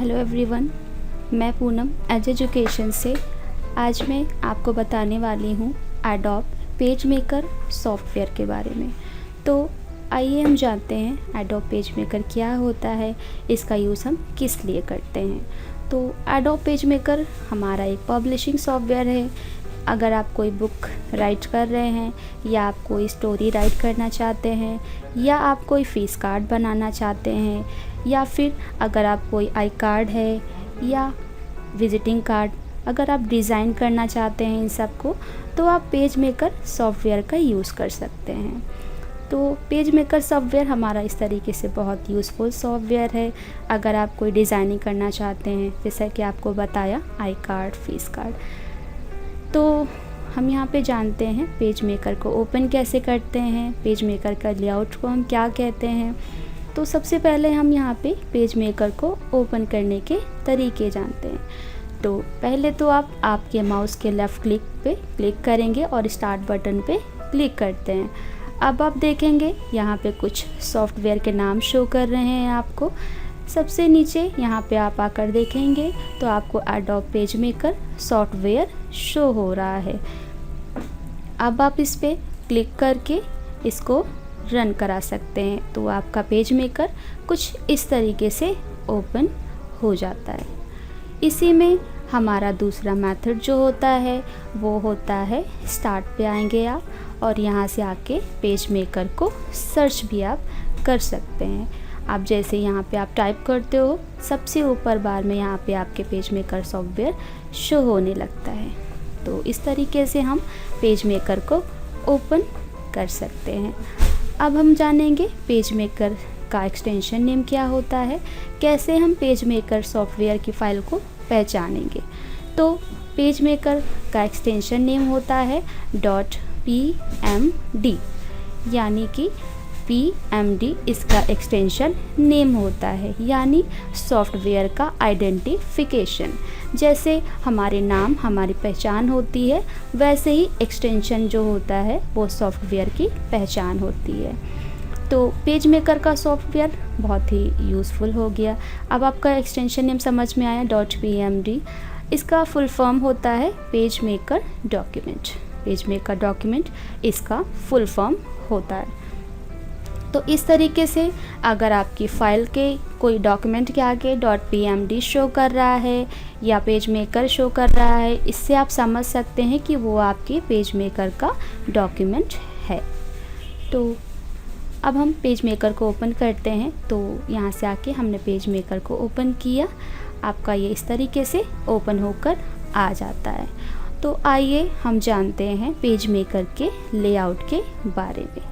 Hello everyone, मैं Poonam as education से आज मैं आपको बताने वाली हूँ एडोब पेज मेकर सॉफ्टवेयर के बारे में। तो आइए हम जानते हैं एडोब पेज मेकर क्या होता है, इसका यूज़ हम किस लिए करते हैं। तो एडोब पेज मेकर हमारा एक पब्लिशिंग सॉफ्टवेयर है। अगर आप कोई बुक राइट कर रहे हैं या आप कोई स्टोरी राइट करना चाहते हैं या आप कोई फीस कार्ड बनाना चाहते हैं या फिर अगर आप कोई आई कार्ड है या विजिटिंग कार्ड अगर आप डिज़ाइन करना चाहते हैं इन सब को, तो आप पेज मेकर सॉफ्टवेयर का यूज़ कर सकते हैं। तो पेज मेकर सॉफ्टवेयर हमारा इस तरीके से बहुत यूज़फुल सॉफ्टवेयर है। अगर आप कोई डिज़ाइनिंग करना चाहते हैं, जैसा कि आपको बताया आई कार्ड, फीस कार्ड, तो हम यहाँ पे जानते हैं पेज मेकर को ओपन कैसे करते हैं, पेज मेकर का लेआउट को हम क्या कहते हैं। तो सबसे पहले हम यहाँ पे पेज मेकर को ओपन करने के तरीके जानते हैं। तो पहले तो आप आपके माउस के लेफ़्ट क्लिक पे क्लिक करेंगे और स्टार्ट बटन पे क्लिक करते हैं। अब आप देखेंगे यहाँ पे कुछ सॉफ्टवेयर के नाम शो कर रहे हैं आपको। सबसे नीचे यहाँ पे आप आकर देखेंगे तो आपको adobe page maker software show हो रहा है। अब आप इस पे क्लिक करके इसको रन करा सकते हैं। तो आपका पेज मेकर कुछ इस तरीके से ओपन हो जाता है। इसी में हमारा दूसरा मेथड जो होता है वो होता है स्टार्ट पे आएंगे आप और यहाँ से आके पेज मेकर को सर्च भी आप कर सकते हैं। आप जैसे यहाँ पे आप टाइप करते हो, सबसे ऊपर बार में यहाँ पे आपके पेज मेकर सॉफ्टवेयर शो होने लगता है। तो इस तरीके से हम पेज मेकर को ओपन कर सकते हैं। अब हम जानेंगे पेज मेकर का एक्सटेंशन नेम क्या होता है, कैसे हम पेज मेकर सॉफ्टवेयर की फ़ाइल को पहचानेंगे। तो पेज मेकर का एक्सटेंशन नेम होता है .pmd, यानी कि PMD इसका एक्सटेंशन नेम होता है, यानी सॉफ्टवेयर का आइडेंटिफिकेशन। जैसे हमारे नाम हमारी पहचान होती है, वैसे ही एक्सटेंशन जो होता है वो सॉफ्टवेयर की पहचान होती है। तो पेज मेकर का सॉफ्टवेयर बहुत ही यूज़फुल हो गया। अब आपका एक्सटेंशन नेम समझ में आया .pmd। इसका फुल फॉर्म होता है page maker document. Page maker document इसका फुल फॉर्म होता है। तो इस तरीके से अगर आपकी फ़ाइल के कोई डॉक्यूमेंट के आगे .pmd शो कर रहा है या पेज मेकर शो कर रहा है, इससे आप समझ सकते हैं कि वो आपके पेज मेकर का डॉक्यूमेंट है। तो अब हम पेज मेकर को ओपन करते हैं। तो यहाँ से आके हमने पेज मेकर को ओपन किया, आपका ये इस तरीके से ओपन होकर आ जाता है। तो आइए हम जानते हैं पेज मेकर के लेआउट के बारे में।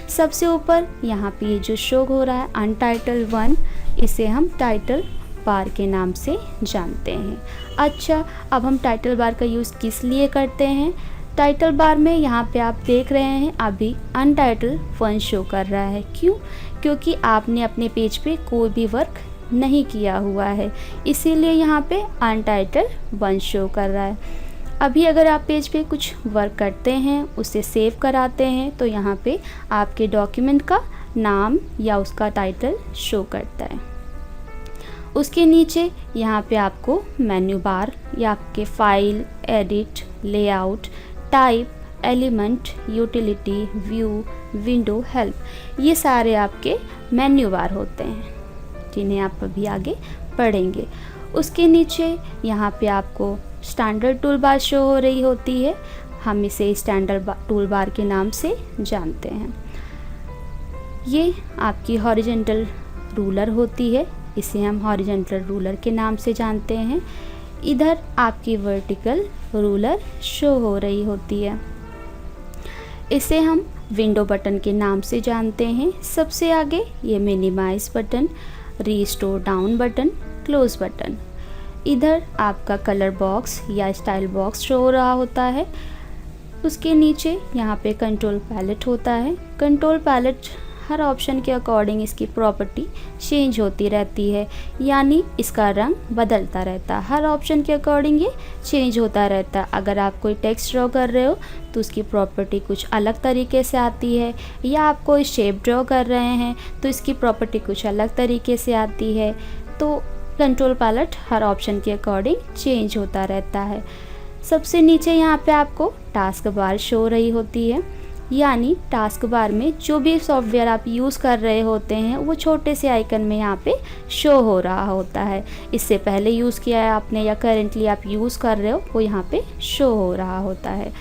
सबसे ऊपर यहाँ पे जो शो हो रहा है अनटाइटल 1, इसे हम टाइटल बार के नाम से जानते हैं। अच्छा, अब हम टाइटल बार का यूज़ किस लिए करते हैं। टाइटल बार में यहाँ पे आप देख रहे हैं अभी अनटाइटल 1 शो कर रहा है। क्यों? क्योंकि आपने अपने पेज पे कोई भी वर्क नहीं किया हुआ है, इसीलिए यहाँ पे अनटाइटल 1 शो कर रहा है। अभी अगर आप पेज पे कुछ वर्क करते हैं, उसे सेव कराते हैं, तो यहाँ पे आपके डॉक्यूमेंट का नाम या उसका टाइटल शो करता है। उसके नीचे यहाँ पे आपको मेन्यू बार या आपके file, edit, layout, type, element, utility, view, window, help, ये सारे आपके मेन्यू बार होते हैं जिन्हें आप अभी आगे पढ़ेंगे। उसके नीचे यहाँ पे आपको स्टैंडर्ड टूल बार शो हो रही होती है। हम इसे स्टैंडर्ड टूल बार के नाम से जानते हैं। ये आपकी हॉरिजेंटल रूलर होती है, इसे हम हॉरिजेंटल रूलर के नाम से जानते हैं। इधर आपकी वर्टिकल रूलर शो हो रही होती है, इसे हम विंडो बटन के नाम से जानते हैं। सबसे आगे ये minimize button, restore down button, close button. इधर आपका कलर बॉक्स या स्टाइल बॉक्स शो हो रहा होता है। उसके नीचे यहाँ पे कंट्रोल पैलेट होता है। कंट्रोल पैलेट हर ऑप्शन के अकॉर्डिंग इसकी प्रॉपर्टी चेंज होती रहती है, यानी इसका रंग बदलता रहता है। हर ऑप्शन के अकॉर्डिंग ये चेंज होता रहता है। अगर आप कोई टेक्स्ट ड्रॉ कर रहे हो तो उसकी प्रॉपर्टी कुछ अलग तरीके से आती है, या आप कोई शेप ड्रॉ कर रहे हैं तो इसकी प्रॉपर्टी कुछ अलग तरीके से आती है। तो कंट्रोल पैलेट हर ऑप्शन के अकॉर्डिंग चेंज होता रहता है। सबसे नीचे यहाँ पे आपको टास्क बार शो हो रही होती है, यानी टास्क बार में जो भी सॉफ्टवेयर आप यूज़ कर रहे होते हैं वो छोटे से आइकन में यहाँ पे शो हो रहा होता है। इससे पहले यूज़ किया है आपने या करेंटली आप यूज़ कर रहे हो वो यहाँ पे शो हो रहा होता है।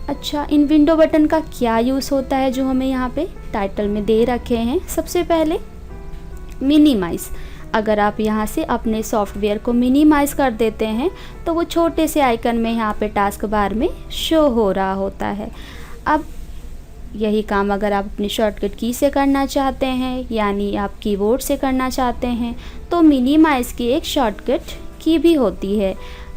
अच्छा, इन विंडो बटन का क्या यूज़ होता है जो हमें यहाँ पे टाइटल में दे रखे हैं। सबसे पहले मिनिमाइज़, अगर आप यहाँ से अपने सॉफ्टवेयर को मिनिमाइज़ कर देते हैं तो वो छोटे से आइकन में यहाँ पे टास्क बार में शो हो रहा होता है। अब यही काम अगर आप अपनी शॉर्टकट की से करना चाहते हैं, यानी आप कीबोर्ड से करना चाहते हैं, तो मिनिमाइज़ की एक शॉर्टकट की भी होती है।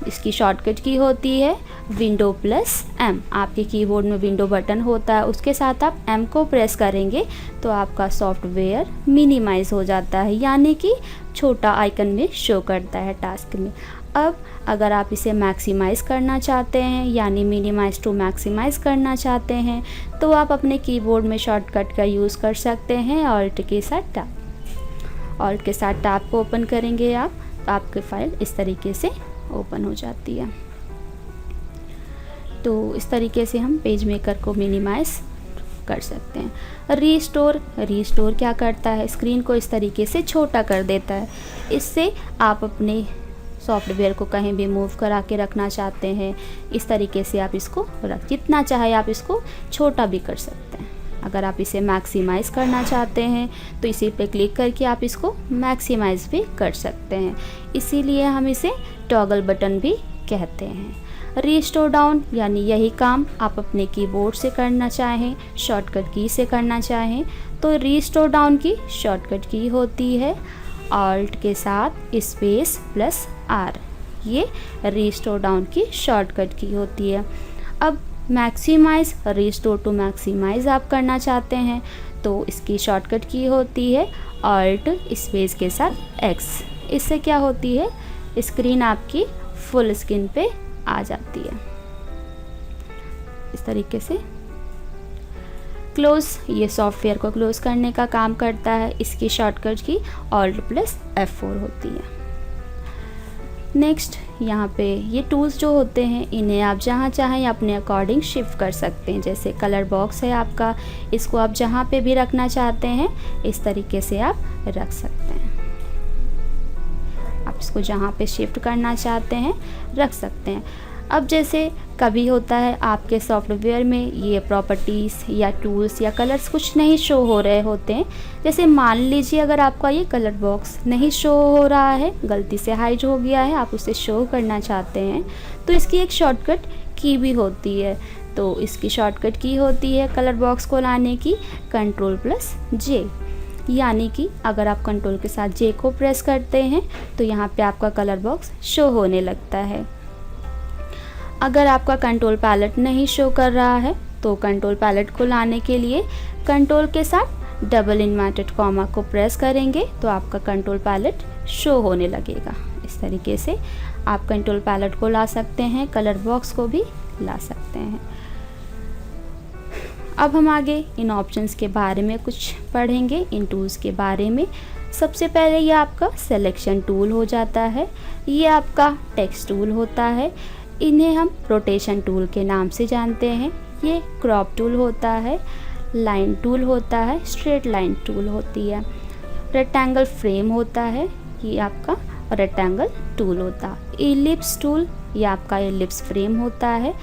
इसकी शॉर्टकट की होती है विंडो प्लस M। आपके कीबोर्ड में विंडो बटन होता है, उसके साथ आप M को प्रेस करेंगे तो आपका सॉफ्टवेयर मिनिमाइज़ हो जाता है, यानी कि छोटा आइकन में शो करता है टास्क में। अब अगर आप इसे मैक्सिमाइज़ करना चाहते हैं, यानी मिनिमाइज़ टू मैक्सिमाइज़ करना चाहते हैं, तो आप अपने कीबोर्ड में शॉर्टकट का यूज़ कर सकते हैं ऑल्ट के साथ टैब। ऑल्ट के साथ टैब को ओपन करेंगे आप, तो आपकी फ़ाइल इस तरीके से ओपन हो जाती है। तो इस तरीके से हम पेज मेकर को मिनिमाइज़ कर सकते हैं। रीस्टोर क्या करता है, स्क्रीन को इस तरीके से छोटा कर देता है। इससे आप अपने सॉफ्टवेयर को कहीं भी मूव करा के रखना चाहते हैं, इस तरीके से आप इसको जितना चाहे आप इसको छोटा भी कर सकते हैं। अगर आप इसे मैक्सिमाइज़ करना चाहते हैं तो इसी पे क्लिक करके आप इसको मैक्सिमाइज़ भी कर सकते हैं, इसीलिए हम इसे टॉगल बटन भी कहते हैं। रीस्टोर डाउन, यानी यही काम आप अपने कीबोर्ड से करना चाहें, शॉर्टकट की से करना चाहें, तो रीस्टोर डाउन की शॉर्टकट की होती है ऑल्ट के साथ स्पेस प्लस R। ये रीस्टोर डाउन की शॉर्टकट की होती है। अब मैक्सिमाइज़, रीस्टोर टू मैक्सिमाइज़ आप करना चाहते हैं तो इसकी शॉर्टकट की होती है ऑल्ट स्पेस के साथ X। इससे क्या होती है, स्क्रीन आपकी फुल स्क्रीन पे आ जाती है इस तरीके से। क्लोज़, ये सॉफ्टवेयर को क्लोज़ करने का काम करता है, इसकी शॉर्टकट की ऑल्ट प्लस F4 होती है। नेक्स्ट, यहाँ पे ये टूल्स जो होते हैं इन्हें आप जहाँ चाहें अपने अकॉर्डिंग शिफ्ट कर सकते हैं। जैसे कलर बॉक्स है आपका, इसको आप जहाँ पे भी रखना चाहते हैं इस तरीके से आप रख सकते हैं। आप इसको जहाँ पे शिफ्ट करना चाहते हैं रख सकते हैं। अब जैसे कभी होता है आपके सॉफ्टवेयर में ये प्रॉपर्टीज़ या टूल्स या कलर्स कुछ नहीं शो हो रहे होते हैं। जैसे मान लीजिए अगर आपका ये कलर बॉक्स नहीं शो हो रहा है, गलती से हाइड हो गया है, आप उसे शो करना चाहते हैं, तो इसकी एक शॉर्टकट की भी होती है। तो इसकी शॉर्टकट की होती है कलर बॉक्स को लाने की कंट्रोल प्लस J, यानी कि अगर आप कंट्रोल के साथ J को प्रेस करते हैं तो यहाँ पे आपका कलर बॉक्स शो होने लगता है। अगर आपका कंट्रोल पैलेट नहीं शो कर रहा है तो कंट्रोल पैलेट को लाने के लिए कंट्रोल के साथ डबल इन्वर्टेड कॉमा को प्रेस करेंगे तो आपका कंट्रोल पैलेट शो होने लगेगा। इस तरीके से आप कंट्रोल पैलेट को ला सकते हैं, कलर बॉक्स को भी ला सकते हैं। अब हम आगे इन ऑप्शंस के बारे में कुछ पढ़ेंगे, इन टूल्स के बारे में। सबसे पहले ये आपका सिलेक्शन टूल हो जाता है, ये आपका टेक्स्ट टूल होता है, इन्हें हम रोटेशन टूल के नाम से जानते हैं। ये क्रॉप टूल होता है, लाइन टूल होता है, स्ट्रेट लाइन टूल होती है, रेक्टेंगल फ्रेम होता है, ये आपका रेक्टेंगल टूल होता है। इलिप्स टूल, ये आपका इलिप्स फ्रेम होता है।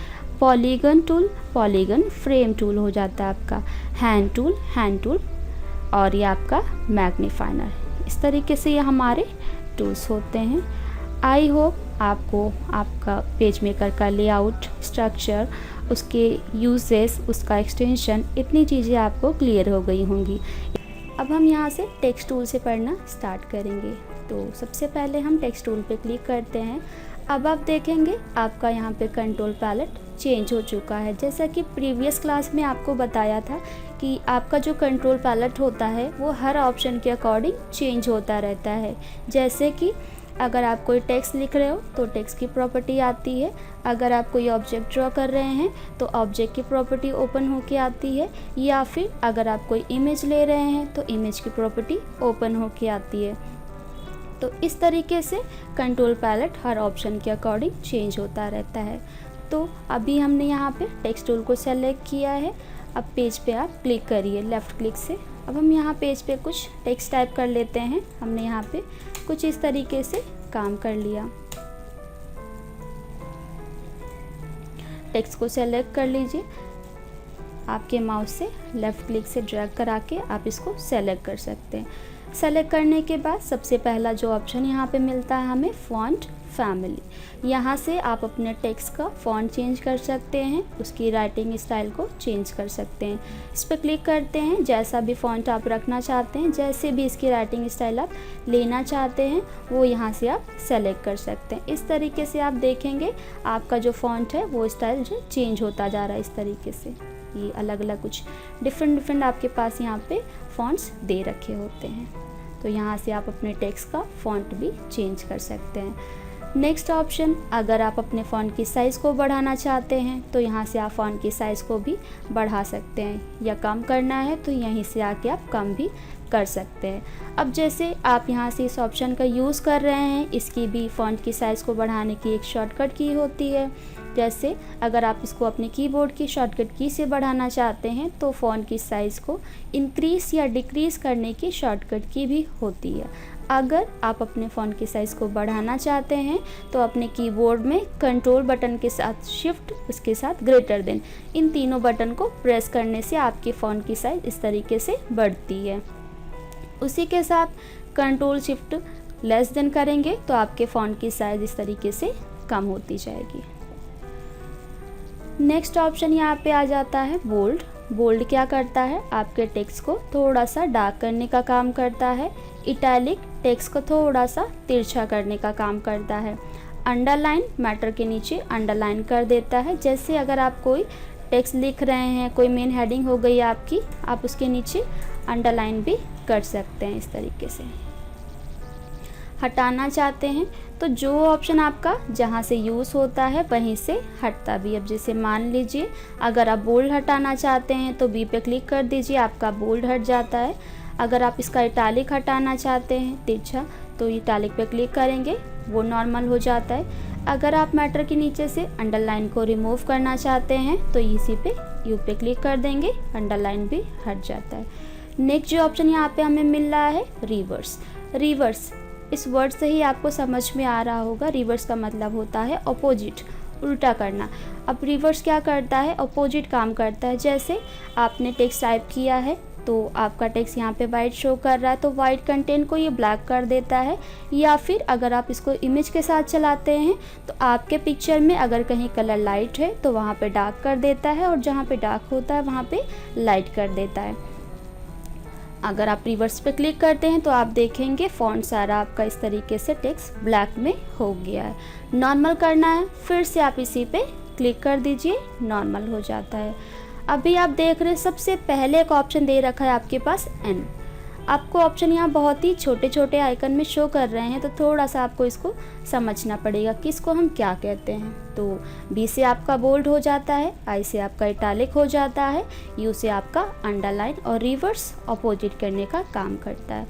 Polygon tool, polygon frame tool हो जाता है आपका। हैंड टूल, और ये आपका मैग्नीफायर। इस तरीके से ये हमारे टूल्स होते हैं। आई होप आपको आपका पेज मेकर का लेआउट, स्ट्रक्चर, उसके यूजेस, उसका एक्सटेंशन, इतनी चीज़ें आपको क्लियर हो गई होंगी। अब हम यहाँ से टेक्स्ट टूल से पढ़ना स्टार्ट करेंगे। तो सबसे पहले हम टेक्स्ट टूल पे क्लिक करते हैं। अब आप देखेंगे आपका यहाँ पे कंट्रोल पैलेट चेंज हो चुका है। जैसा कि प्रीवियस क्लास में आपको बताया था कि आपका जो कंट्रोल पैलेट होता है वो हर ऑप्शन के अकॉर्डिंग चेंज होता रहता है। जैसे कि अगर आप कोई टेक्स्ट लिख रहे हो तो टेक्स्ट की प्रॉपर्टी आती है, अगर आप कोई ऑब्जेक्ट ड्रॉ कर रहे हैं तो ऑब्जेक्ट की प्रॉपर्टी ओपन होके आती है, या फिर अगर आप कोई इमेज ले रहे हैं तो इमेज की प्रॉपर्टी ओपन होके आती है। तो इस तरीके से कंट्रोल पैलेट हर ऑप्शन के अकॉर्डिंग चेंज होता रहता है। तो अभी हमने यहाँ पे टेक्स्ट टूल को सेलेक्ट किया है। अब पेज पे आप क्लिक करिए लेफ़्ट क्लिक से। अब हम यहाँ पेज पे कुछ टेक्स्ट टाइप कर लेते हैं। हमने यहाँ पे कुछ इस तरीके से काम कर लिया। टेक्स्ट को सेलेक्ट कर लीजिए। आपके माउस से लेफ़्ट क्लिक से ड्रैग करा के आप इसको सेलेक्ट कर सकते हैं। सेलेक्ट करने के बाद सबसे पहला जो ऑप्शन यहाँ पे मिलता है हमें फ़ॉन्ट फैमिली। यहाँ से आप अपने टेक्स्ट का फ़ॉन्ट चेंज कर सकते हैं, उसकी राइटिंग स्टाइल को चेंज कर सकते हैं। इस पर क्लिक करते हैं, जैसा भी फ़ॉन्ट आप रखना चाहते हैं, जैसे भी इसकी राइटिंग स्टाइल आप लेना चाहते हैं वो यहाँ से आप सेलेक्ट कर सकते हैं। इस तरीके से आप देखेंगे आपका जो फ़ॉन्ट है वो स्टाइल जो चेंज होता जा रहा है। इस तरीके से ये अलग अलग कुछ डिफरेंट आपके पास यहाँ पे फ़ॉन्ट्स दे रखे होते हैं। तो यहाँ से आप अपने टेक्स्ट का फ़ॉन्ट भी चेंज कर सकते हैं। नेक्स्ट ऑप्शन, अगर आप अपने फ़ॉन्ट की साइज़ को बढ़ाना चाहते हैं तो यहाँ से आप फ़ॉन्ट की साइज़ को भी बढ़ा सकते हैं, या कम करना है तो यहीं से आके आप कम भी कर सकते हैं। अब जैसे आप यहाँ से इस ऑप्शन का यूज़ कर रहे हैं, इसकी भी फ़ॉन्ट की साइज़ को बढ़ाने की एक शॉर्टकट की होती है। जैसे अगर आप इसको अपने कीबोर्ड की शॉर्टकट की से बढ़ाना चाहते हैं तो फ़ॉन्ट की साइज़ को इंक्रीज़ या डिक्रीज़ करने की शॉर्टकट की भी होती है। अगर आप अपने फ़ॉन्ट की साइज़ को बढ़ाना चाहते हैं तो अपने कीबोर्ड में कंट्रोल बटन के साथ शिफ्ट, उसके साथ ग्रेटर देन, इन तीनों बटन को प्रेस करने से आपकी फ़ॉन्ट की साइज़ इस तरीके से बढ़ती है। उसी के साथ कंट्रोल शिफ्ट लेस देन करेंगे तो आपके फ़ॉन्ट की साइज़ इस तरीके से कम होती जाएगी। नेक्स्ट ऑप्शन यहाँ पे आ जाता है बोल्ड। बोल्ड क्या करता है, आपके टेक्स्ट को थोड़ा सा डार्क करने का काम करता है। इटैलिक टेक्स्ट को थोड़ा सा तिरछा करने का काम करता है। अंडरलाइन मैटर के नीचे अंडरलाइन कर देता है। जैसे अगर आप कोई टेक्स्ट लिख रहे हैं, कोई मेन हेडिंग हो गई आपकी, आप उसके नीचे अंडरलाइन भी कर सकते हैं। इस तरीके से हटाना चाहते हैं तो जो ऑप्शन आपका जहाँ से यूज़ होता है वहीं से हटता भी। अब जैसे मान लीजिए अगर आप बोल्ड हटाना चाहते हैं तो बी पे क्लिक कर दीजिए, आपका बोल्ड हट जाता है। अगर आप इसका इटैलिक हटाना चाहते हैं तिरछा तो इटैलिक पे क्लिक करेंगे, वो नॉर्मल हो जाता है। अगर आप मैटर के नीचे से अंडरलाइन को रिमूव करना चाहते हैं तो इसी पे यू पे क्लिक कर देंगे, अंडरलाइन भी हट जाता है। नेक्स्ट जो ऑप्शन यहाँ पे हमें मिल रहा है रिवर्स। रिवर्स इस वर्ड से ही आपको समझ में आ रहा होगा, रिवर्स का मतलब होता है अपोजिट, उल्टा करना। अब रिवर्स क्या करता है, अपोजिट काम करता है। जैसे आपने टेक्स्ट टाइप किया है तो आपका टेक्स्ट यहाँ पे वाइट शो कर रहा है तो वाइट कंटेंट को ये ब्लैक कर देता है। या फिर अगर आप इसको इमेज के साथ चलाते हैं तो आपके पिक्चर में अगर कहीं कलर लाइट है तो वहाँ पे डार्क कर देता है, और जहाँ पे डार्क होता है वहाँ पे लाइट कर देता है। अगर आप रिवर्स पे क्लिक करते हैं तो आप देखेंगे फ़ॉन्ट सारा आपका इस तरीके से टेक्स्ट ब्लैक में हो गया है। नॉर्मल करना है, फिर से आप इसी पे क्लिक कर दीजिए, नॉर्मल हो जाता है। अभी आप देख रहे हैं सबसे पहले एक ऑप्शन दे रखा है आपके पास एन। आपको ऑप्शन यहाँ बहुत ही छोटे छोटे आइकन में शो कर रहे हैं तो थोड़ा सा आपको इसको समझना पड़ेगा कि इसको हम क्या कहते हैं। तो बी से आपका बोल्ड हो जाता है, आई से आपका इटैलिक हो जाता है, यू से आपका अंडरलाइन, और रिवर्स अपोजिट करने का काम करता है।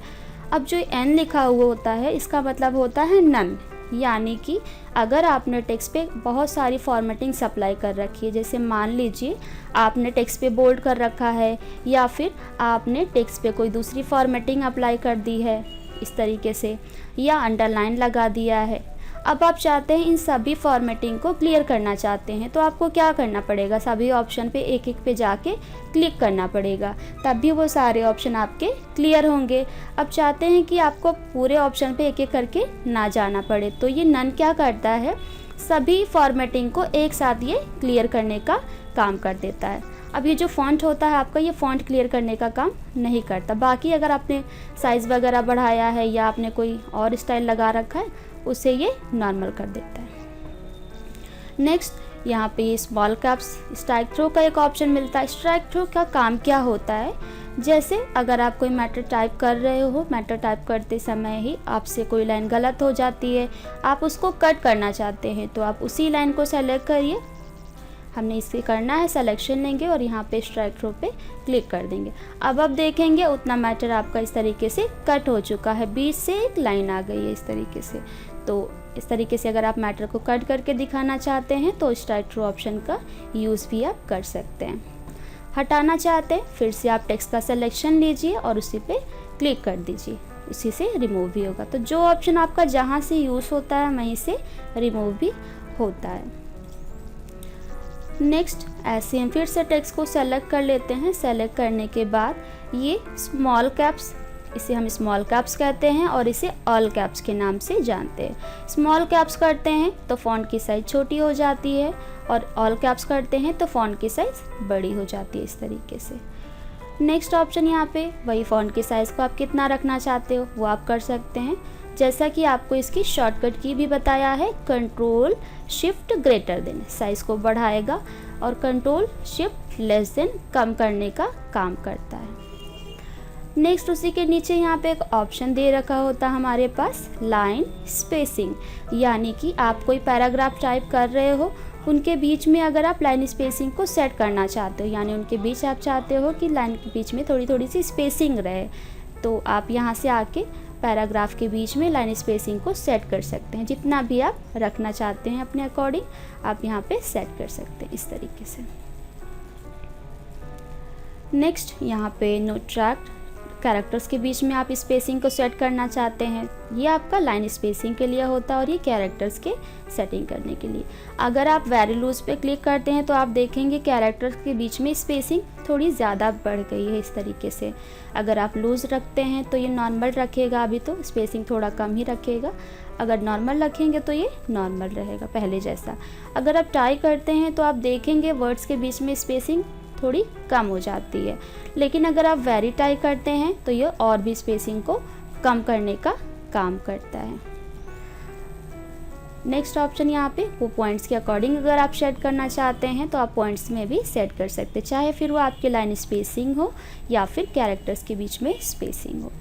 अब जो एन लिखा हुआ होता है इसका मतलब होता है नन, यानी कि अगर आपने टेक्स्ट पे बहुत सारी फॉर्मेटिंग अप्लाई कर रखी है, जैसे मान लीजिए आपने टेक्स्ट पे बोल्ड कर रखा है या फिर आपने टेक्स्ट पे कोई दूसरी फॉर्मेटिंग अप्लाई कर दी है इस तरीके से, या अंडरलाइन लगा दिया है। अब आप चाहते हैं इन सभी फॉर्मेटिंग को क्लियर करना चाहते हैं तो आपको क्या करना पड़ेगा, सभी ऑप्शन पे एक एक पे जाके क्लिक करना पड़ेगा, तभी वो सारे ऑप्शन आपके क्लियर होंगे। अब चाहते हैं कि आपको पूरे ऑप्शन पे एक एक करके ना जाना पड़े, तो ये नन क्या करता है, सभी फॉर्मेटिंग को एक साथ ये क्लियर करने का काम कर देता है। अब ये जो फ़ॉन्ट होता है आपका, ये फ़ॉन्ट क्लियर करने का काम नहीं करता। बाकी अगर आपने साइज़ वगैरह बढ़ाया है या आपने कोई और स्टाइल लगा रखा है उसे ये नॉर्मल कर देता है। नेक्स्ट यहाँ पे स्मॉल कैप्स स्ट्राइक थ्रो का एक ऑप्शन मिलता है। स्ट्राइक थ्रो का काम क्या होता है, जैसे अगर आप कोई मैटर टाइप कर रहे हो, मैटर टाइप करते समय ही आपसे कोई लाइन गलत हो जाती है, आप उसको कट करना चाहते हैं तो आप उसी लाइन को सेलेक्ट करिए, हमने इसे करना है, सिलेक्शन लेंगे और यहाँ पे स्ट्राइक थ्रू पे क्लिक कर देंगे। अब आप देखेंगे उतना मैटर आपका इस तरीके से कट हो चुका है, बीच से एक लाइन आ गई है इस तरीके से। तो इस तरीके से अगर आप मैटर को कट करके दिखाना चाहते हैं तो स्ट्राइक थ्रू ऑप्शन का यूज़ भी आप कर सकते हैं। हटाना चाहते हैं, फिर से आप टेक्स्ट का सिलेक्शन लीजिए और उसी पे क्लिक कर दीजिए, उसी से रिमूव भी होगा। तो जो ऑप्शन आपका जहाँ से यूज़ होता है वहीं से रिमूव भी होता है। नेक्स्ट ऐसे हम फिर से टेक्स्ट को सेलेक्ट कर लेते हैं। सेलेक्ट करने के बाद ये स्मॉल कैप्स, इसे हम स्मॉल कैप्स कहते हैं और इसे ऑल कैप्स के नाम से जानते हैं। स्मॉल कैप्स करते हैं तो फ़ॉन्ट की साइज़ छोटी हो जाती है और ऑल कैप्स करते हैं तो फ़ॉन्ट की साइज़ बड़ी हो जाती है इस तरीके से। नेक्स्ट ऑप्शन यहाँ पे वही फ़ॉन्ट की साइज़ को आप कितना रखना चाहते हो वो आप कर सकते हैं। जैसा कि आपको इसकी शॉर्टकट की भी बताया है, control shift greater than size को बढ़ाएगा और कंट्रोल शिफ्ट लेस देन कम करने का काम करता है। नेक्स्ट उसी के नीचे यहाँ पे एक ऑप्शन दे रखा होता है हमारे पास लाइन स्पेसिंग, यानी कि आप कोई पैराग्राफ टाइप कर रहे हो, उनके बीच में अगर आप लाइन स्पेसिंग को सेट करना चाहते हो, यानी उनके बीच आप चाहते हो कि लाइन के बीच में थोड़ी थोड़ी सी स्पेसिंग रहे, तो आप यहाँ से आके पैराग्राफ के बीच में लाइन स्पेसिंग को सेट कर सकते हैं। जितना भी आप रखना चाहते हैं अपने अकॉर्डिंग आप यहाँ पे सेट कर सकते हैं इस तरीके से। नेक्स्ट यहाँ पे नोट ट्रैक कैरेक्टर्स के बीच में आप स्पेसिंग को सेट करना चाहते हैं, ये आपका लाइन स्पेसिंग के लिए होता है और ये कैरेक्टर्स के सेटिंग करने के लिए। अगर आप वेरी लूज पे क्लिक करते हैं तो आप देखेंगे कैरेक्टर्स के बीच में स्पेसिंग थोड़ी ज़्यादा बढ़ गई है इस तरीके से। अगर आप लूज़ रखते हैं तो ये नॉर्मल रखेगा, अभी तो स्पेसिंग थोड़ा कम ही रखेगा। अगर नॉर्मल रखेंगे तो ये नॉर्मल रहेगा पहले जैसा। अगर आप टाई करते हैं तो आप देखेंगे वर्ड्स के बीच में स्पेसिंग थोड़ी कम हो जाती है, लेकिन अगर आप वेरी टाई करते हैं तो ये और भी स्पेसिंग को कम करने का काम करता है। नेक्स्ट ऑप्शन यहाँ पे वो पॉइंट्स के अकॉर्डिंग अगर आप सेट करना चाहते हैं तो आप पॉइंट्स में भी सेट कर सकते हैं, चाहे फिर वो आपके लाइन स्पेसिंग हो या फिर कैरेक्टर्स के बीच में स्पेसिंग हो।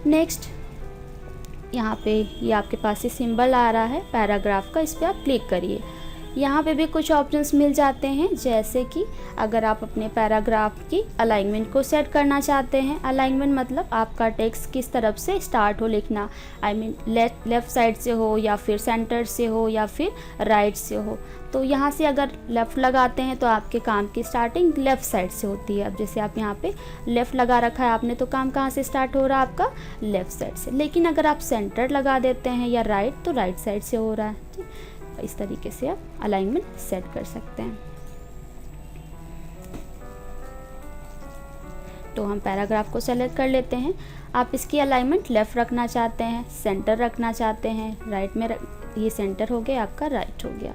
नेक्स्ट यहाँ पे ये आपके पास ये सिंबल आ रहा है पैराग्राफ का, इस पर आप क्लिक करिए। यहाँ पे भी कुछ ऑप्शंस मिल जाते हैं, जैसे कि अगर आप अपने पैराग्राफ की अलाइनमेंट को सेट करना चाहते हैं। अलाइनमेंट मतलब आपका टेक्स्ट किस तरफ से स्टार्ट हो लिखना, आई मीन लेफ़्ट साइड से हो या फिर सेंटर से हो या फिर राइट से हो। तो यहाँ से अगर लेफ़्ट लगाते हैं तो आपके काम की स्टार्टिंग लेफ़्ट साइड से होती है। अब जैसे आप यहाँ पे लेफ़्ट लगा रखा है आपने, तो काम कहाँ से स्टार्ट हो रहा है आपका लेफ़्ट साइड से। लेकिन अगर आप सेंटर लगा देते हैं या राइट तो राइट साइड से हो रहा है। इस तरीके से आप अलाइनमेंट सेट कर सकते हैं। तो हम पैराग्राफ को सेलेक्ट कर लेते हैं। आप इसकी अलाइनमेंट लेफ़्ट रखना चाहते हैं, सेंटर रखना चाहते हैं, राइट में ये सेंटर हो गया आपका, राइट हो गया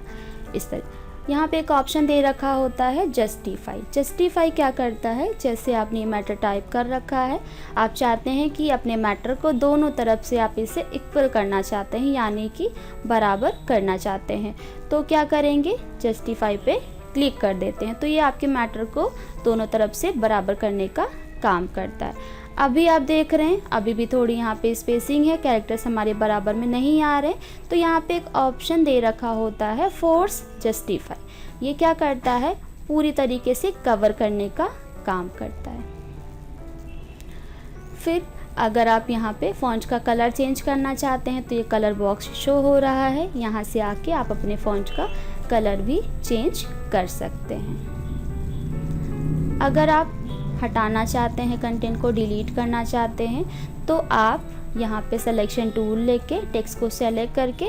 इस तरह। यहाँ पे एक ऑप्शन दे रखा होता है जस्टिफाई। जस्टिफाई क्या करता है, जैसे आपने मैटर टाइप कर रखा है, आप चाहते हैं कि अपने मैटर को दोनों तरफ से आप इसे इक्वल करना चाहते हैं, यानी कि बराबर करना चाहते हैं। तो क्या करेंगे, जस्टिफाई पे क्लिक कर देते हैं, तो ये आपके मैटर को दोनों तरफ से बराबर करने का काम करता है। अभी आप देख रहे हैं अभी भी थोड़ी यहाँ पे स्पेसिंग है, कैरेक्टर्स हमारे बराबर में नहीं आ रहे, तो यहाँ पे एक ऑप्शन दे रखा होता है फोर्स जस्टिफाई। ये क्या करता है, पूरी तरीके से कवर करने का काम करता है। फिर अगर आप यहाँ पे फ़ॉन्ट का कलर चेंज करना चाहते हैं तो ये कलर बॉक्स शो हो रहा है, यहाँ से आके आप अपने फ़ॉन्ट का कलर भी चेंज कर सकते हैं। अगर आप हटाना चाहते हैं, कंटेंट को डिलीट करना चाहते हैं, तो आप यहाँ पे सिलेक्शन टूल लेके टेक्स्ट को सेलेक्ट करके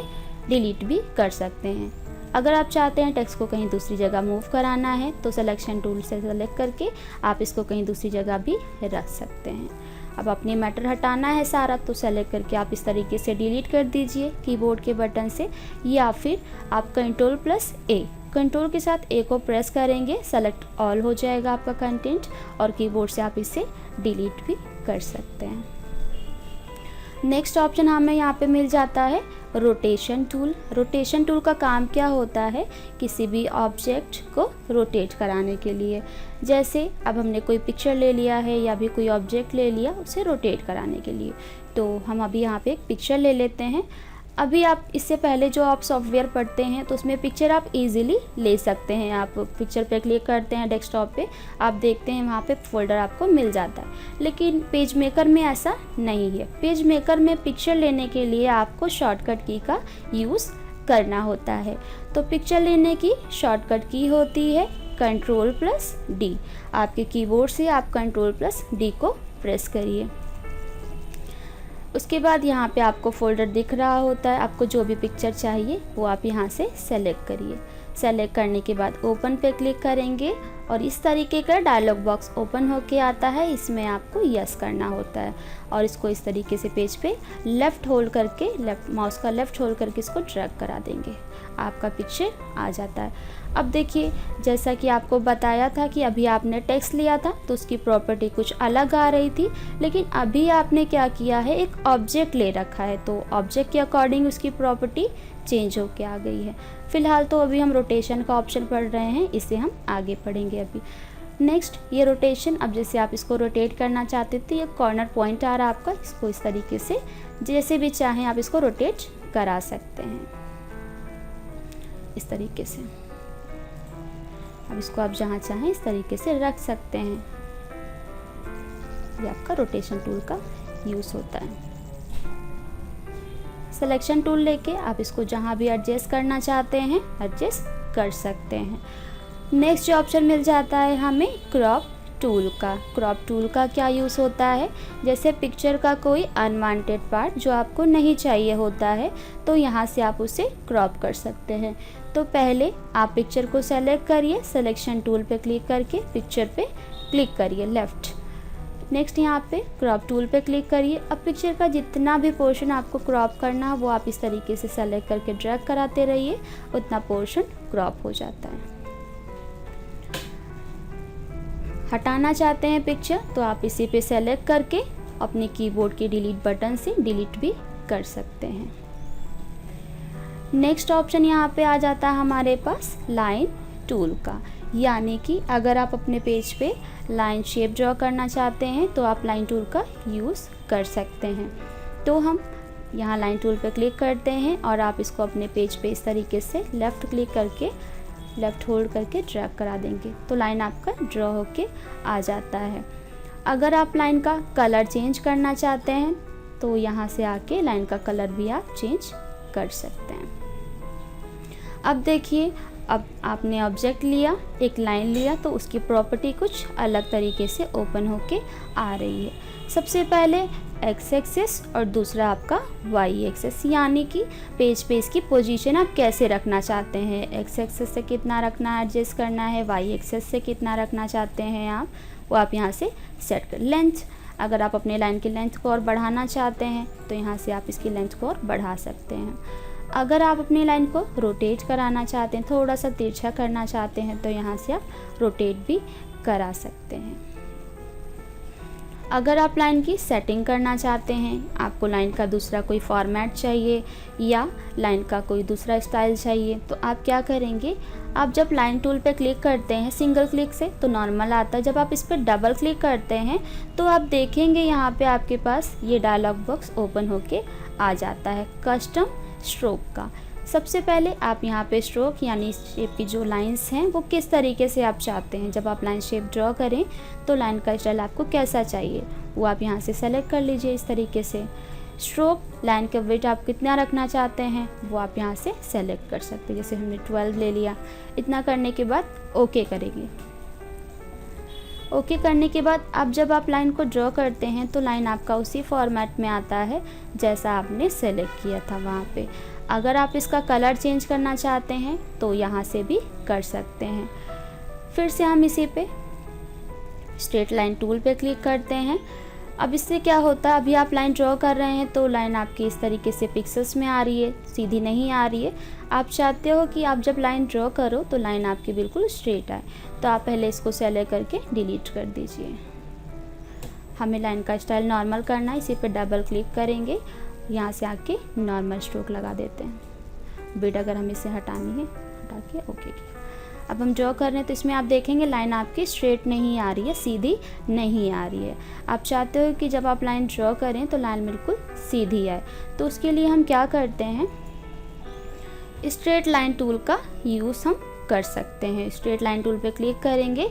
डिलीट भी कर सकते हैं। अगर आप चाहते हैं टेक्स्ट को कहीं दूसरी जगह मूव कराना है तो सिलेक्शन टूल से सेलेक्ट करके आप इसको कहीं दूसरी जगह भी रख सकते हैं। अब अपनी मैटर हटाना है सारा तो सेलेक्ट करके आप इस तरीके से डिलीट कर दीजिए कीबोर्ड के बटन से, या फिर आप कंट्रोल+A, कंट्रोल के साथ ए को प्रेस करेंगे, सेलेक्ट ऑल हो जाएगा आपका कंटेंट और कीबोर्ड से आप इसे डिलीट भी कर सकते हैं। नेक्स्ट ऑप्शन हमें यहाँ पे मिल जाता है रोटेशन टूल। रोटेशन टूल का काम क्या होता है, किसी भी ऑब्जेक्ट को रोटेट कराने के लिए। जैसे अब हमने कोई पिक्चर ले लिया है या भी कोई ऑब्जेक्ट ले लिया, उसे रोटेट कराने के लिए। तो हम अभी यहाँ पे एक पिक्चर ले लेते हैं। अभी आप इससे पहले जो आप सॉफ्टवेयर पढ़ते हैं तो उसमें पिक्चर आप इजीली ले सकते हैं। आप पिक्चर पे क्लिक करते हैं डेस्कटॉप पे, आप देखते हैं वहाँ पे फोल्डर आपको मिल जाता है। लेकिन पेज मेकर में ऐसा नहीं है। पेज मेकर में पिक्चर लेने के लिए आपको शॉर्टकट की का यूज़ करना होता है। तो पिक्चर लेने की शॉर्टकट की होती है Ctrl+D। आपके कीबोर्ड से आप Ctrl+D को प्रेस करिए। उसके बाद यहाँ पे आपको फोल्डर दिख रहा होता है, आपको जो भी पिक्चर चाहिए वो आप यहाँ से सेलेक्ट करिए। सेलेक्ट करने के बाद ओपन पे क्लिक करेंगे और इस तरीके का डायलॉग बॉक्स ओपन होके आता है। इसमें आपको यस करना होता है और इसको इस तरीके से पेज पे लेफ़्ट होल्ड करके, माउस का लेफ़्ट होल्ड करके इसको ड्रैग करा देंगे, आपका पिक्चर आ जाता है। अब देखिए, जैसा कि आपको बताया था कि अभी आपने टेक्स्ट लिया था तो उसकी प्रॉपर्टी कुछ अलग आ रही थी, लेकिन अभी आपने क्या किया है, एक ऑब्जेक्ट ले रखा है तो ऑब्जेक्ट के अकॉर्डिंग उसकी प्रॉपर्टी चेंज होके आ गई है। फ़िलहाल तो अभी हम रोटेशन का ऑप्शन पढ़ रहे हैं, इसे हम आगे पढ़ेंगे अभी। नेक्स्ट ये रोटेशन, अब जैसे आप इसको रोटेट करना चाहते थे, ये कॉर्नर पॉइंट आ रहा है आपका, इसको इस तरीके से जैसे भी चाहें आप इसको रोटेट करा सकते हैं, इस तरीके से। अब इसको आप जहाँ चाहें इस तरीके से रख सकते हैं। ये आपका रोटेशन टूल का यूज़ होता है। सिलेक्शन टूल लेके आप इसको जहाँ भी एडजस्ट करना चाहते हैं एडजस्ट कर सकते हैं। नेक्स्ट जो ऑप्शन मिल जाता है हमें क्रॉप टूल का। क्रॉप टूल का क्या यूज़ होता है, जैसे पिक्चर का कोई अनवांटेड पार्ट जो आपको नहीं चाहिए होता है तो यहाँ से आप उसे क्रॉप कर सकते हैं। तो पहले आप पिक्चर को सेलेक्ट करिए, सिलेक्शन टूल पे क्लिक करके पिक्चर पे क्लिक करिए लेफ़्ट। नेक्स्ट यहाँ पे क्रॉप टूल पे क्लिक करिए। अब पिक्चर का जितना भी पोर्शन आपको क्रॉप करना है वो आप इस तरीके से सेलेक्ट करके ड्रैग कराते रहिए, उतना पोर्शन क्रॉप हो जाता है। हटाना चाहते हैं पिक्चर तो आप इसी पे सेलेक्ट करके अपने कीबोर्ड के डिलीट बटन से डिलीट भी कर सकते हैं। नेक्स्ट ऑप्शन यहाँ पे आ जाता है हमारे पास लाइन टूल का, यानी कि अगर आप अपने पेज पे लाइन शेप ड्रॉ करना चाहते हैं तो आप लाइन टूल का यूज़ कर सकते हैं। तो हम यहाँ लाइन टूल पे क्लिक करते हैं और आप इसको अपने पेज पे इस तरीके से लेफ़्ट क्लिक करके लेफ़्ट होल्ड करके ड्रैग करा देंगे तो लाइन आपका ड्रॉ होके आ जाता है। अगर आप लाइन का कलर चेंज करना चाहते हैं तो यहाँ से आके लाइन का कलर भी आप चेंज कर सकते हैं। अब देखिए, अब आपने ऑब्जेक्ट लिया, एक लाइन लिया तो उसकी प्रॉपर्टी कुछ अलग तरीके से ओपन होके आ रही है। सबसे पहले एक्स एक्सिस और दूसरा आपका वाई एक्सिस, यानी कि पेज पे इसकी पोजीशन आप कैसे रखना चाहते हैं। एक्स एक्सिस से कितना रखना है एडजस्ट करना है, वाई एक्सिस से कितना रखना चाहते हैं आप, वो आप यहाँ से सेट कर। लेंथ, अगर आप अपने लाइन की लेंथ को और बढ़ाना चाहते हैं तो यहाँ से आप इसकी लेंथ को और बढ़ा सकते हैं। अगर आप अपनी लाइन को रोटेट कराना चाहते हैं, थोड़ा सा तिरछा करना चाहते हैं तो यहाँ से आप रोटेट भी करा सकते हैं। अगर आप लाइन की सेटिंग करना चाहते हैं, आपको लाइन का दूसरा कोई फॉर्मेट चाहिए या लाइन का कोई दूसरा स्टाइल चाहिए, तो आप क्या करेंगे, आप जब लाइन टूल पे क्लिक करते हैं सिंगल क्लिक से तो नॉर्मल आता है। जब आप इस पर डबल क्लिक करते हैं तो आप देखेंगे यहाँ पे आपके पास ये डायलॉग बॉक्स ओपन होके आ जाता है कस्टम स्ट्रोक का। सबसे पहले आप यहाँ पे स्ट्रोक यानी शेप की जो लाइंस हैं वो किस तरीके से आप चाहते हैं, जब आप लाइन शेप ड्रॉ करें तो लाइन का स्टाइल आपको कैसा चाहिए वो आप यहाँ से सेलेक्ट कर लीजिए इस तरीके से। स्ट्रोक, लाइन का वेट आप कितना रखना चाहते हैं वो आप यहाँ से सेलेक्ट कर सकते हैं, जैसे हमने 12 ले लिया। इतना करने के बाद ओके करेंगे। ओके करने के बाद अब जब आप लाइन को ड्रॉ करते हैं तो लाइन आपका उसी फॉर्मेट में आता है जैसा आपने सेलेक्ट किया था वहाँ पे। अगर आप इसका कलर चेंज करना चाहते हैं तो यहाँ से भी कर सकते हैं। फिर से हम इसी पे स्ट्रेट लाइन टूल पे क्लिक करते हैं। अब इससे क्या होता है, अभी आप लाइन ड्रॉ कर रहे हैं तो लाइन आपकी इस तरीके से पिक्सेल्स में आ रही है, सीधी नहीं आ रही है। आप चाहते हो कि आप जब लाइन ड्रॉ करो तो लाइन आपकी बिल्कुल स्ट्रेट आए, तो आप पहले इसको सेलेक्ट करके डिलीट कर दीजिए। हमें लाइन का स्टाइल नॉर्मल करना है, इसी पे डबल क्लिक करेंगे, यहाँ से आके नॉर्मल स्ट्रोक लगा देते हैं। बिट अगर हमें इसे हटानी है हटा के ओके किया। अब हम ड्रॉ कर रहे हैं तो इसमें आप देखेंगे लाइन आपकी स्ट्रेट नहीं आ रही है, सीधी नहीं आ रही है। आप चाहते हो कि जब आप लाइन ड्रॉ करें तो लाइन बिल्कुल सीधी आए, तो उसके लिए हम क्या करते हैं, स्ट्रेट लाइन टूल का यूज़ हम कर सकते हैं। स्ट्रेट लाइन टूल पे क्लिक करेंगे।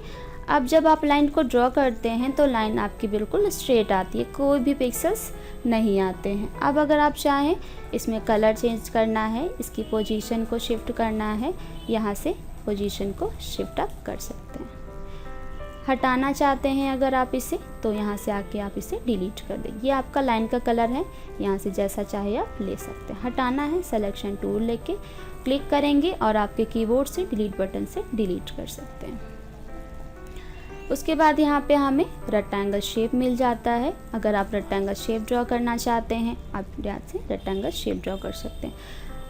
अब जब आप लाइन को ड्रॉ करते हैं तो लाइन आपकी बिल्कुल स्ट्रेट आती है, कोई भी पिक्सेल्स नहीं आते हैं। अब अगर आप चाहें इसमें कलर चेंज करना है, इसकी पोजीशन को शिफ्ट करना है, यहाँ से पोजीशन को शिफ्ट आप कर सकते हैं। हटाना चाहते हैं अगर आप इसे, तो यहाँ से आके आप इसे डिलीट कर दें। ये आपका लाइन का कलर है, यहाँ से जैसा चाहे आप ले सकते हैं। हटाना है, सिलेक्शन टूल लेके क्लिक करेंगे और आपके कीबोर्ड से डिलीट बटन से डिलीट कर सकते हैं। उसके बाद यहाँ पे हमें रेक्टेंगल शेप मिल जाता है। अगर आप रेक्टेंगल शेप ड्रॉ करना चाहते हैं, आप यहाँ से रेक्टेंगल शेप ड्रॉ कर सकते हैं।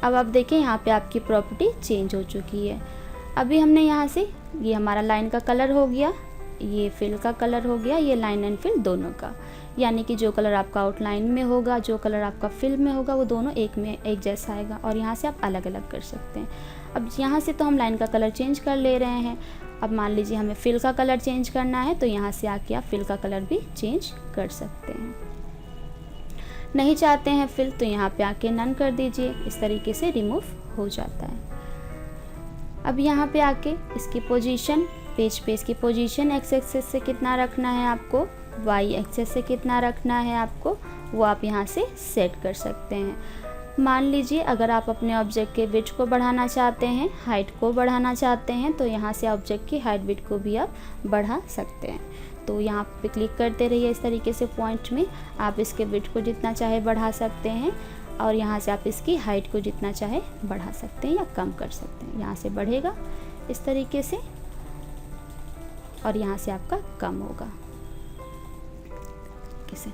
अब आप देखें यहाँ पे आपकी प्रॉपर्टी चेंज हो चुकी है। अभी हमने यहाँ से, ये हमारा लाइन का कलर हो गया, ये फिल का कलर हो गया, ये लाइन एंड फिल दोनों का, यानी कि जो कलर आपका आउटलाइन में होगा, जो कलर आपका फिल में होगा, वो दोनों एक जैसा आएगा। और यहाँ से आप अलग अलग कर सकते हैं। अब यहाँ से तो हम लाइन का कलर चेंज कर ले रहे हैं। अब मान लीजिए हमें फिल का कलर चेंज करना है, तो यहाँ से आके आप फिल का कलर भी चेंज कर सकते हैं। नहीं चाहते हैं फिल, तो यहाँ पे आके नन कर दीजिए। इस तरीके से रिमूव हो जाता है। अब यहाँ पे आके इसकी पोजीशन, पेज पे इसकी पोजीशन एक्स एक्सेस से कितना रखना है आपको, वाई एक्सेस से कितना रखना है आपको, वो आप यहाँ से सेट कर सकते हैं। मान लीजिए अगर आप अपने ऑब्जेक्ट के विड्थ को बढ़ाना चाहते हैं, हाइट को बढ़ाना चाहते हैं, तो यहाँ से ऑब्जेक्ट की हाइट विड्थ को भी आप बढ़ा सकते हैं। तो यहाँ पे क्लिक करते रहिए इस तरीके से पॉइंट में, आप इसके विड्थ को जितना चाहे बढ़ा सकते हैं और यहाँ से आप इसकी हाइट को जितना चाहे बढ़ा सकते हैं या कम कर सकते हैं। यहाँ से बढ़ेगा इस तरीके से और यहाँ से आपका कम होगा कैसे।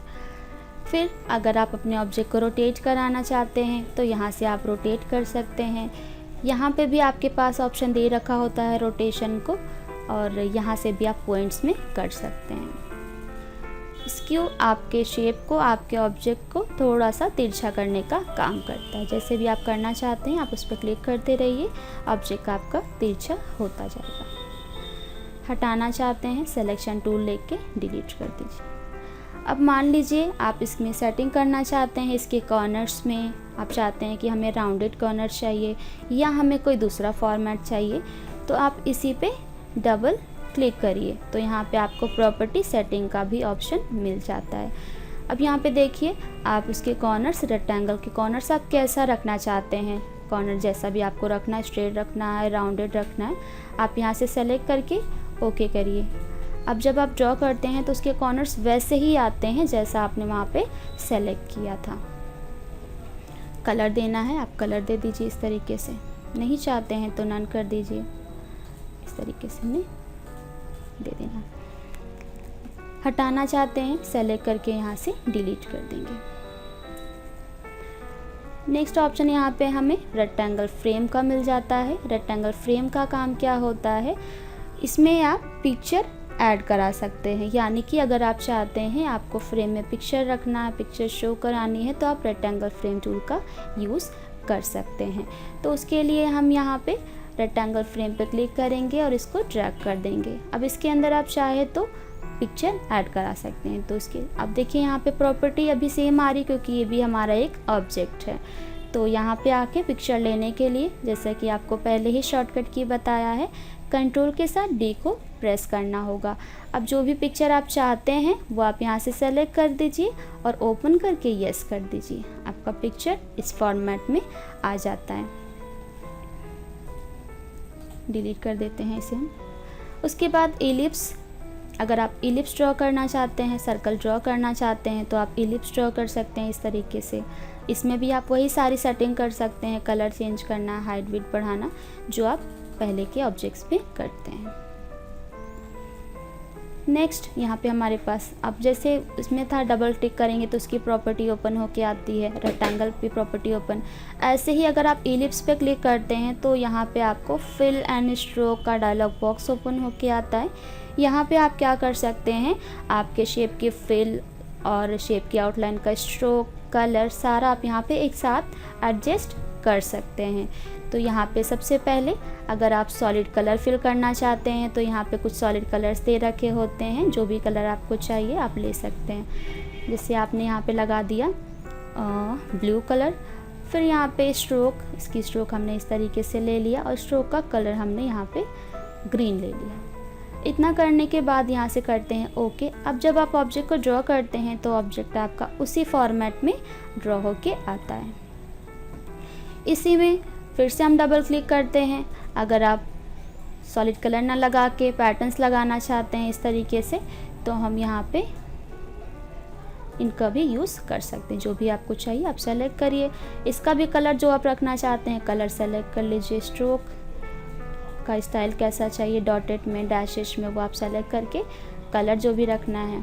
फिर अगर आप अपने ऑब्जेक्ट को रोटेट कराना चाहते हैं, तो यहाँ से आप रोटेट कर सकते हैं। यहाँ पे भी आपके पास ऑप्शन दे रखा होता है रोटेशन को, और यहाँ से भी आप पॉइंट्स में कर सकते हैं। स्क्यू आपके शेप को, आपके ऑब्जेक्ट को थोड़ा सा तिरछा करने का काम करता है। जैसे भी आप करना चाहते हैं, आप उस पर क्लिक करते रहिए, ऑब्जेक्ट आपका तिरछा होता जाएगा। हटाना चाहते हैं, सिलेक्शन टूल लेके डिलीट कर दीजिए। अब मान लीजिए आप इसमें सेटिंग करना चाहते हैं, इसके कॉर्नर्स में आप चाहते हैं कि हमें राउंडेड कॉर्नर चाहिए या हमें कोई दूसरा फॉर्मेट चाहिए, तो आप इसी पे डबल क्लिक करिए, तो यहाँ पे आपको प्रॉपर्टी सेटिंग का भी ऑप्शन मिल जाता है। अब यहाँ पे देखिए, आप उसके कॉर्नर्स, रेक्टेंगल के कॉर्नर्स आप कैसा रखना चाहते हैं, कॉर्नर जैसा भी आपको रखना है, स्ट्रेट रखना है, राउंडेड रखना है, आप यहाँ से सेलेक्ट करके ओके करिए। अब जब आप ड्रॉ करते हैं तो उसके कॉर्नर्स वैसे ही आते हैं जैसा आपने वहाँ पे सेलेक्ट किया था। कलर देना है, आप कलर दे दीजिए इस तरीके से। नहीं चाहते हैं तो नन कर दीजिए, इस तरीके से नहीं दे देना। हटाना चाहते हैं, सेलेक्ट करके यहाँ से डिलीट कर देंगे। नेक्स्ट ऑप्शन यहाँ पे हमें रेक्टेंगल फ्रेम का मिल जाता है। रेक्टेंगल फ्रेम का काम क्या होता है, इसमें आप पिक्चर ऐड करा सकते हैं, यानी कि अगर आप चाहते हैं आपको फ्रेम में पिक्चर रखना है, पिक्चर शो करानी है, तो आप रेक्टेंगल फ्रेम टूल का यूज़ कर सकते हैं। तो उसके लिए हम यहाँ पे रेक्टेंगल फ्रेम पे क्लिक करेंगे और इसको ड्रैग कर देंगे। अब इसके अंदर आप चाहे तो पिक्चर ऐड करा सकते हैं। तो इसके अब देखिए यहाँ पे प्रॉपर्टी अभी सेम आ रही, क्योंकि ये भी हमारा एक ऑब्जेक्ट है। तो यहाँ पे आके पिक्चर लेने के लिए, जैसा कि आपको पहले ही शॉर्टकट की बताया है, कंट्रोल के साथ डी को प्रेस करना होगा। अब जो भी पिक्चर आप चाहते हैं वो आप यहाँ से सेलेक्ट कर दीजिए और ओपन करके यस कर दीजिए। आपका पिक्चर इस फॉर्मेट में आ जाता है। डिलीट कर देते हैं इसे हम। उसके बाद एलिप्स, अगर आप एलिप्स ड्रॉ करना चाहते हैं, सर्कल ड्रॉ करना चाहते हैं, तो आप एलिप्स ड्रॉ कर सकते हैं इस तरीके से। इसमें भी आप वही सारी सेटिंग कर सकते हैं, कलर चेंज करना, हाइट विड्थ बढ़ाना, जो आप पहले के ऑब्जेक्ट्स पे करते हैं। नेक्स्ट यहाँ पे हमारे पास, अब जैसे इसमें था डबल टिक करेंगे तो उसकी प्रॉपर्टी ओपन होके आती है, रेक्टेंगल की प्रॉपर्टी ओपन। ऐसे ही अगर आप एलिप्स पे क्लिक करते हैं तो यहाँ पे आपको फिल एंड स्ट्रोक का डायलॉग बॉक्स ओपन होके आता है। यहाँ पे आप क्या कर सकते हैं, आपके शेप की फिल और शेप की आउटलाइन का स्ट्रोक, कलर, सारा आप यहाँ पे एक साथ एडजस्ट कर सकते हैं। तो यहाँ पे सबसे पहले अगर आप सॉलिड कलर फिल करना चाहते हैं तो यहाँ पे कुछ सॉलिड कलर्स दे रखे होते हैं, जो भी कलर आपको चाहिए आप ले सकते हैं। जैसे आपने यहाँ पे लगा दिया ब्लू कलर, फिर यहाँ पे स्ट्रोक, इसकी स्ट्रोक हमने इस तरीके से ले लिया और स्ट्रोक का कलर हमने यहाँ पे ग्रीन ले लिया। इतना करने के बाद यहाँ से करते हैं ओके। अब जब आप ऑब्जेक्ट को ड्रॉ करते हैं तो ऑब्जेक्ट आपका उसी फॉर्मेट में ड्रॉ होके आता है। इसी में फिर से हम डबल क्लिक करते हैं। अगर आप सॉलिड कलर ना लगा के पैटर्न्स लगाना चाहते हैं इस तरीके से, तो हम यहाँ पे इनका भी यूज़ कर सकते हैं। जो भी आपको चाहिए आप सेलेक्ट करिए। इसका भी कलर जो आप रखना चाहते हैं कलर सेलेक्ट कर लीजिए। स्ट्रोक का स्टाइल कैसा चाहिए, डॉटेड में, डैशेस में, वो आप सेलेक्ट करके कलर जो भी रखना है।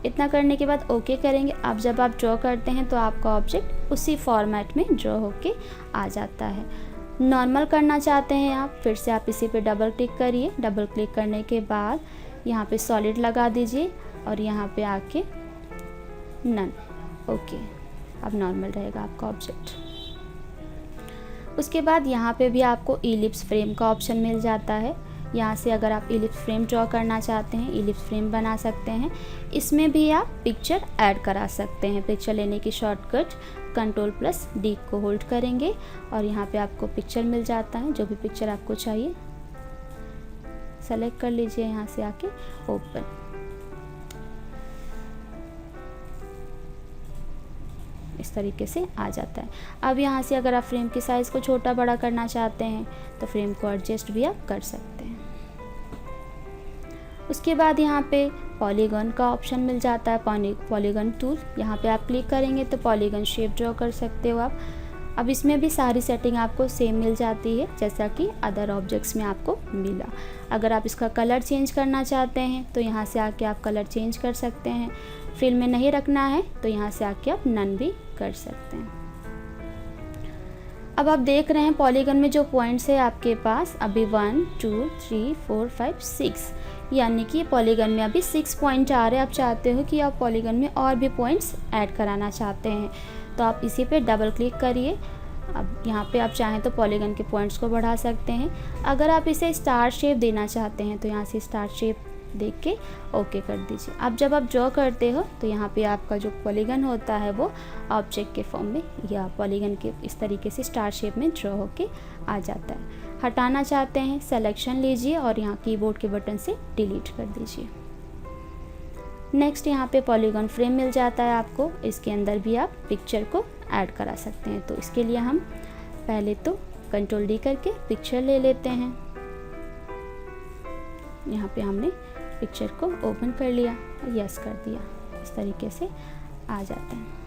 इतना करने के बाद ओके करेंगे। अब जब आप ड्रॉ करते हैं तो आपका ऑब्जेक्ट उसी फॉर्मेट में ड्रॉ होके आ जाता है। नॉर्मल करना चाहते हैं आप, फिर से आप इसी पे डबल क्लिक करिए। डबल क्लिक करने के बाद यहाँ पे सॉलिड लगा दीजिए और यहाँ पे आके नन। ओके, अब नॉर्मल रहेगा आपका ऑब्जेक्ट। उसके बाद यहाँ पे भी आपको इलिप्स फ्रेम का ऑप्शन मिल जाता है। यहाँ से अगर आप इलिप्स फ्रेम ड्रॉ करना चाहते हैं, इलिप्स फ्रेम बना सकते हैं। इसमें भी आप पिक्चर ऐड करा सकते हैं। पिक्चर लेने की शॉर्टकट Ctrl+D को होल्ड करेंगे और यहाँ पे आपको पिक्चर मिल जाता है। जो भी पिक्चर आपको चाहिए सेलेक्ट कर लीजिए, यहाँ से आके ओपन। इस तरीके से आ जाता है। अब यहाँ से अगर आप फ्रेम की साइज़ को छोटा बड़ा करना चाहते हैं तो फ्रेम को एडजस्ट भी आप कर सकते हैं। उसके बाद यहाँ पे पॉलीगन का ऑप्शन मिल जाता है, पॉलीगन टूल। यहाँ पे आप क्लिक करेंगे तो पॉलीगन शेप ड्रॉ कर सकते हो आप। अब इसमें भी सारी सेटिंग आपको सेम मिल जाती है जैसा कि अदर ऑब्जेक्ट्स में आपको मिला। अगर आप इसका कलर चेंज करना चाहते हैं तो यहाँ से आके आप कलर चेंज कर सकते हैं। फिल में नहीं रखना है तो यहाँ से आके आप नन भी कर सकते हैं। अब आप देख रहे हैं पॉलीगन में जो पॉइंट्स है आपके पास अभी 1 2 3 4 5 6, यानी कि पॉलीगन में अभी 6 पॉइंट आ रहे हैं। आप चाहते हो कि आप पॉलीगन में और भी पॉइंट्स ऐड कराना चाहते हैं तो आप इसी पे डबल क्लिक करिए। अब यहाँ पे आप चाहें तो पॉलीगन के पॉइंट्स को बढ़ा सकते हैं। अगर आप इसे स्टार शेप देना चाहते हैं तो यहाँ से स्टार शेप देख के ओके कर दीजिए। अब जब आप ड्रॉ करते हो तो यहाँ पे आपका जो पॉलीगन होता है वो ऑब्जेक्ट के फॉर्म में या पॉलीगन के इस तरीके से स्टार शेप में ड्रॉ होके आ जाता है। हटाना चाहते हैं सिलेक्शन लीजिए और यहाँ कीबोर्ड के बटन से डिलीट कर दीजिए। नेक्स्ट यहाँ पे पॉलीगन फ्रेम मिल जाता है आपको। इसके अंदर भी आप पिक्चर को ऐड करा सकते हैं। तो इसके लिए हम पहले तो Ctrl+D करके पिक्चर ले लेते हैं। यहाँ पे हमने पिक्चर को ओपन कर लिया, यस कर दिया। इस तरीके से आ जाता है।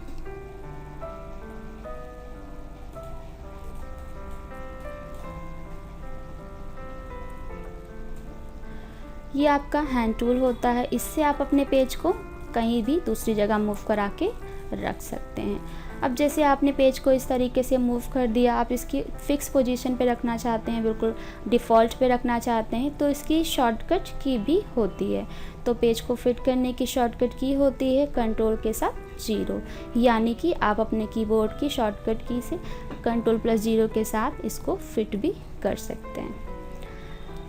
ये आपका हैंड टूल होता है। इससे आप अपने पेज को कहीं भी दूसरी जगह मूव करा के रख सकते हैं। अब जैसे आपने पेज को इस तरीके से मूव कर दिया, आप इसकी फ़िक्स पोजीशन पे रखना चाहते हैं, बिल्कुल डिफ़ॉल्ट पे रखना चाहते हैं तो इसकी शॉर्टकट की भी होती है। तो पेज को फिट करने की शॉर्टकट की होती है कंट्रोल के साथ 0, यानी कि आप अपने कीबोर्ड की शॉर्टकट की से Ctrl+0 के साथ इसको फिट भी कर सकते हैं।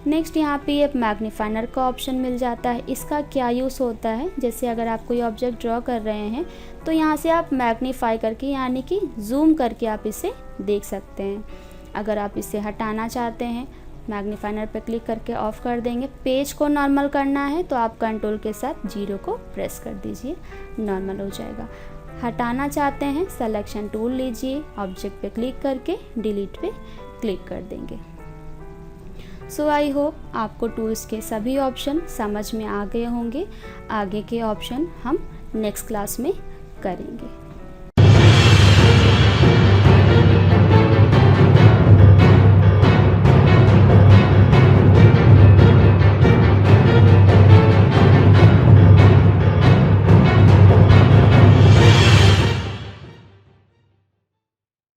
नेक्स्ट यहाँ पे ये मैग्नीफायर का ऑप्शन मिल जाता है। इसका क्या यूज़ होता है, जैसे अगर आप कोई ऑब्जेक्ट ड्रॉ कर रहे हैं तो यहाँ से आप मैग्नीफाई करके यानी कि जूम करके आप इसे देख सकते हैं। अगर आप इसे हटाना चाहते हैं मैग्नीफायर पर क्लिक करके ऑफ कर देंगे। पेज को नॉर्मल करना है तो आप कंट्रोल के साथ 0 को प्रेस कर दीजिए, नॉर्मल हो जाएगा। हटाना चाहते हैं सिलेक्शन टूल लीजिए, ऑब्जेक्ट पे क्लिक करके डिलीट पे क्लिक कर देंगे। सो आई होप आपको टूल्स के सभी ऑप्शन समझ में आ गए होंगे। आगे के ऑप्शन हम नेक्स्ट क्लास में करेंगे।